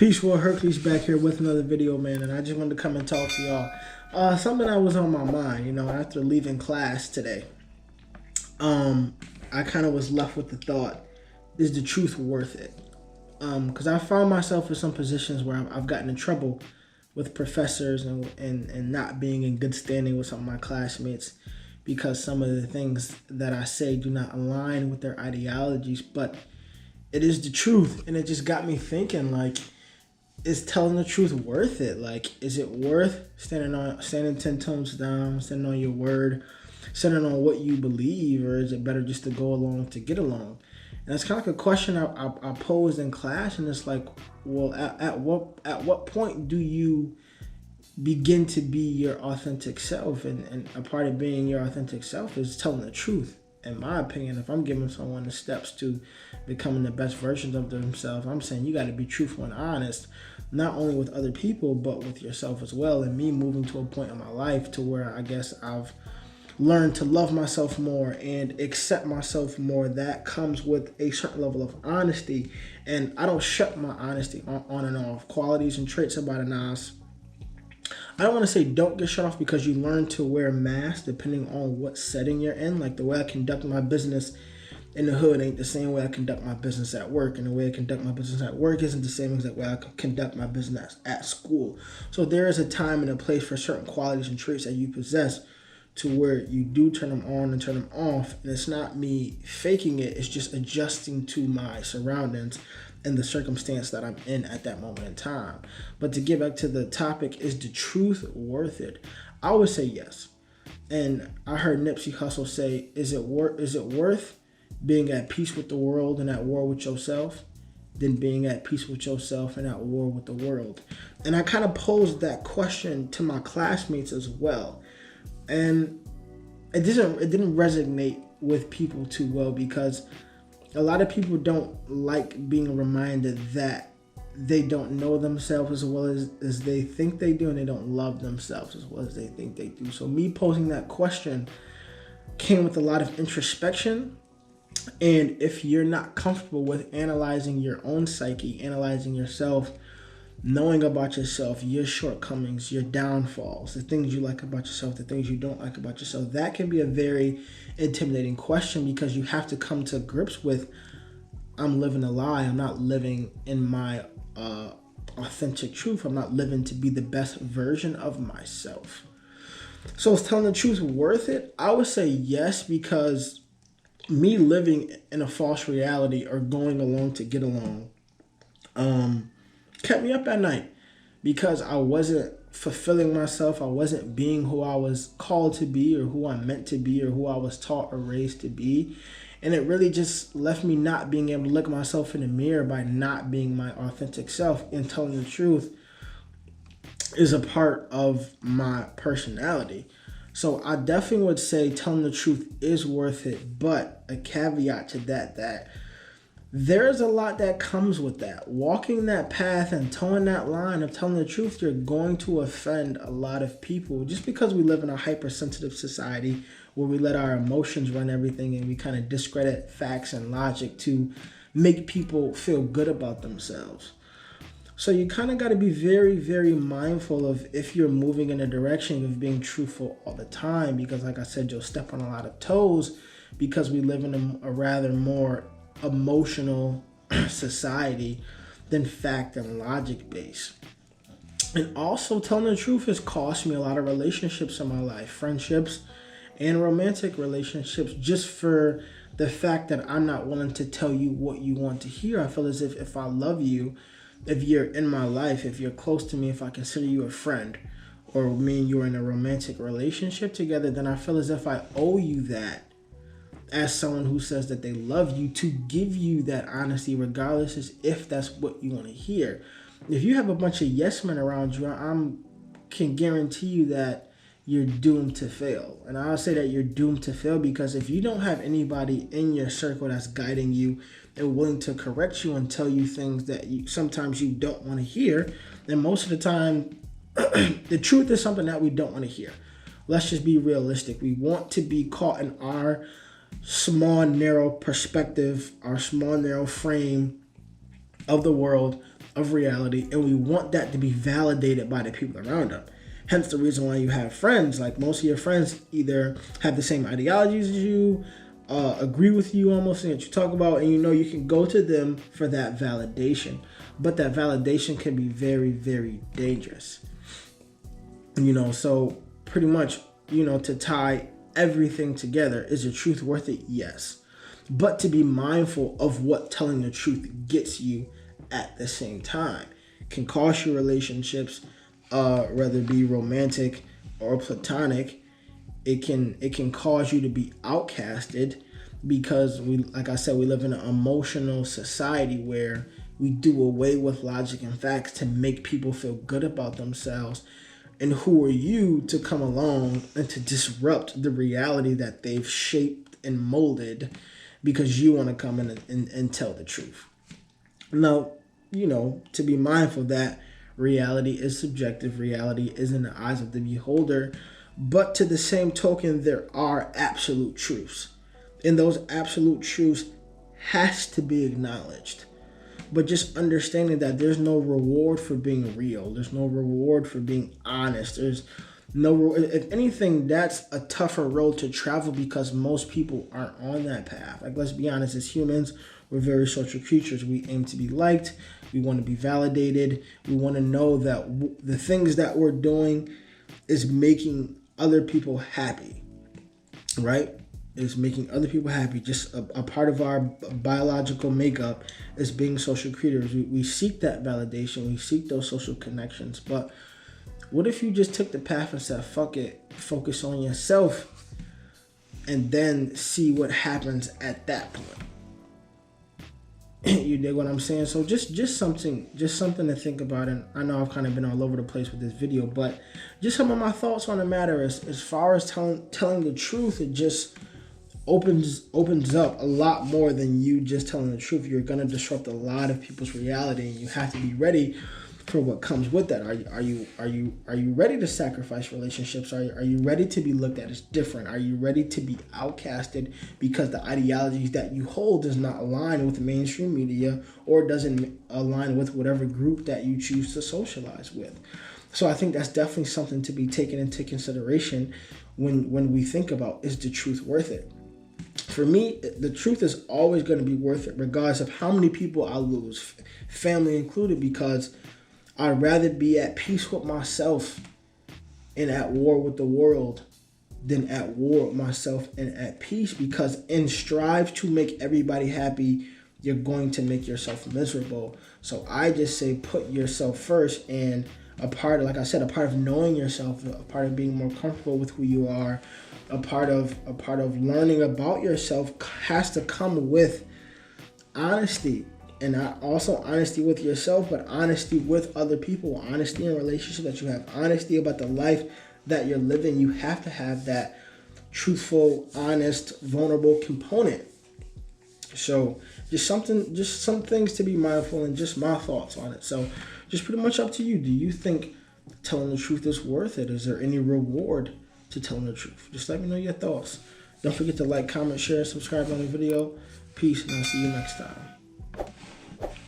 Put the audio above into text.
Peace, World Hercules back here with another video, man, and I just wanted to come and talk to y'all. Something that was on my mind, after leaving class today. I kind of was left with the thought, is the truth worth it? Because I found myself in some positions where I've gotten in trouble with professors and not being in good standing with some of my classmates because some of the things that I say do not align with their ideologies, but it is the truth. And it just got me thinking, like, is telling the truth worth it? Like, is it worth standing 10 tones down, standing on your word, standing on what you believe, or is it better just to go along to get along? And it's kind of like a question I posed in class, and it's like, well, at what point do you begin to be your authentic self? And a part of being your authentic self is telling the truth. In my opinion, if I'm giving someone the steps to becoming the best versions of themselves, I'm saying you got to be truthful and honest, not only with other people, but with yourself as well. And me moving to a point in my life to where I guess I've learned to love myself more and accept myself more, that comes with a certain level of honesty. And I don't shut my honesty on and off. Qualities and traits about an Nas. I don't want to say don't get shut off, because you learn to wear masks depending on what setting you're in. Like, the way I conduct my business in the hood ain't the same way I conduct my business at work. And the way I conduct my business at work isn't the same exact way I conduct my business at school. So there is a time and a place for certain qualities and traits that you possess to where you do turn them on and turn them off. And it's not me faking it. It's just adjusting to my surroundings and the circumstance that I'm in at that moment in time. But to get back to the topic, is the truth worth it? I would say yes. And I heard Nipsey Hussle say, is it worth being at peace with the world and at war with yourself than being at peace with yourself and at war with the world? And I kind of posed that question to my classmates as well. And it didn't resonate with people too well, because a lot of people don't like being reminded that they don't know themselves as well as they think they do, and they don't love themselves as well as they think they do. So me posing that question came with a lot of introspection. And if you're not comfortable with analyzing your own psyche, analyzing yourself, knowing about yourself, your shortcomings, your downfalls, the things you like about yourself, the things you don't like about yourself, that can be a very intimidating question, because you have to come to grips with, I'm living a lie. I'm not living in my authentic truth. I'm not living to be the best version of myself. So is telling the truth worth it? I would say yes, because me living in a false reality or going along to get along kept me up at night, because I wasn't fulfilling myself. I wasn't being who I was called to be, or who I meant to be, or who I was taught or raised to be. And it really just left me not being able to look myself in the mirror by not being my authentic self. And telling the truth is a part of my personality. So I definitely would say telling the truth is worth it, but a caveat to that there's a lot that comes with that. Walking that path and towing that line of telling the truth, you're going to offend a lot of people, just because we live in a hypersensitive society where we let our emotions run everything, and we kind of discredit facts and logic to make people feel good about themselves. So you kind of got to be very, very mindful of if you're moving in a direction of being truthful all the time, because like I said, you'll step on a lot of toes, because we live in a rather more emotional society than fact and logic based. And also, telling the truth has cost me a lot of relationships in my life, friendships and romantic relationships, just for the fact that I'm not willing to tell you what you want to hear. I feel as if I love you, if you're in my life, if you're close to me, if I consider you a friend, or me and you are in a romantic relationship together, then I feel as if I owe you that, as someone who says that they love you, to give you that honesty, regardless as if that's what you want to hear. If you have a bunch of yes men around you, I can guarantee you that you're doomed to fail. And I'll say that you're doomed to fail because if you don't have anybody in your circle that's guiding you and willing to correct you and tell you things that sometimes you don't want to hear, then most of the time, the truth is something that we don't want to hear. Let's just be realistic. We want to be caught in our small, narrow perspective, our small, narrow frame of the world, of reality, and we want that to be validated by the people around us. Hence the reason why you have friends. Like, most of your friends either have the same ideologies as you, agree with you on most things that you talk about, and you can go to them for that validation. But that validation can be very, very dangerous. So pretty much, to tie everything together, is the truth worth it? Yes. But to be mindful of what telling the truth gets you at the same time can cost you relationships, whether it be romantic or platonic. It can cause you to be outcasted, because like I said, we live in an emotional society where we do away with logic and facts to make people feel good about themselves. And who are you to come along and to disrupt the reality that they've shaped and molded because you want to come in and tell the truth? Now, to be mindful that reality is subjective. Reality is in the eyes of the beholder. But to the same token, there are absolute truths. And those absolute truths has to be acknowledged. But just understanding that there's no reward for being real. There's no reward for being honest. There's no, if anything, that's a tougher road to travel, because most people aren't on that path. Like, let's be honest, as humans, we're very social creatures. We aim to be liked. We want to be validated. We want to know that the things that we're doing is making other people happy, right? Is making other people happy. Just a part of our biological makeup is being social creatures. We seek that validation. We seek those social connections. But what if you just took the path and said, fuck it, focus on yourself, and then see what happens at that point? You dig what I'm saying? So just something to think about. And I know I've kind of been all over the place with this video, but just some of my thoughts on the matter as far as telling the truth, it just opens up a lot more than you just telling the truth. You're gonna disrupt a lot of people's reality, and you have to be ready for what comes with that. Are you ready to sacrifice relationships? Are you ready to be looked at as different? Are you ready to be outcasted because the ideologies that you hold does not align with mainstream media, or doesn't align with whatever group that you choose to socialize with? So I think that's definitely something to be taken into consideration when we think about, is the truth worth it? For me, the truth is always going to be worth it, regardless of how many people I lose, family included, because I'd rather be at peace with myself and at war with the world than at war with myself and at peace, because in strive to make everybody happy, you're going to make yourself miserable. So I just say put yourself first, and a part of knowing yourself, a part of being more comfortable with who you are, a part of learning about yourself has to come with honesty. And not also honesty with yourself, but honesty with other people, honesty in relationship that you have, honesty about the life that you're living. You have to have that truthful, honest, vulnerable component. So just some things to be mindful, and just my thoughts on it. So just pretty much up to you. Do you think telling the truth is worth it? Is there any reward to telling the truth? Just let me know your thoughts. Don't forget to like, comment, share, subscribe on the video. Peace, and I'll see you next time.